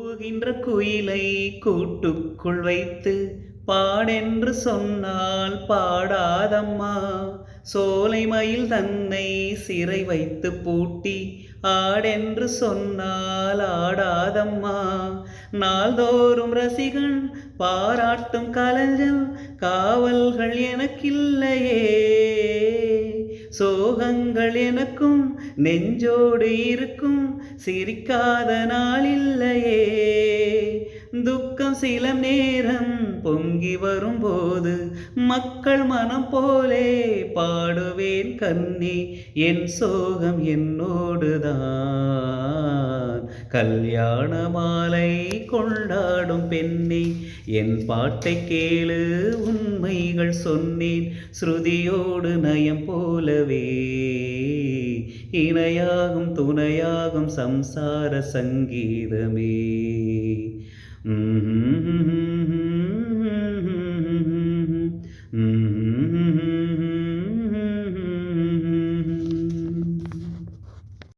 கூவுகின்ற குயிலை கூட்டுக்குள் வைத்து பாடென்று சொன்னால் பாடாதம்மா. சோலை மயில் தன்னை சிறை வைத்து பூட்டி ஆடென்று சொன்னால் ஆடாதம்மா. நாள்தோறும் ரசிகன் பாராட்டும் கலைஞன் காவல்கள் எனக்கில்லையே. சோகங்கள் எனக்கும் நெஞ்சோடு இருக்கும் சிரிக்காத நாளில்லையே. துக்கம் சில நேரம் பொங்கி வரும்போது மக்கள் மனம் போலே பாடுவேன் கண்ணே. என் சோகம் என்னோடுதான். கல்யாண மாலை கொண்டாடும் பெண்ணே, என் பாட்டை கேளு, உண்மைகள் சொன்னேன் ஸ்ருதியோடு நயம் போலவே. இணையாகும் துணையாகும் சம்சார சங்கீதமே.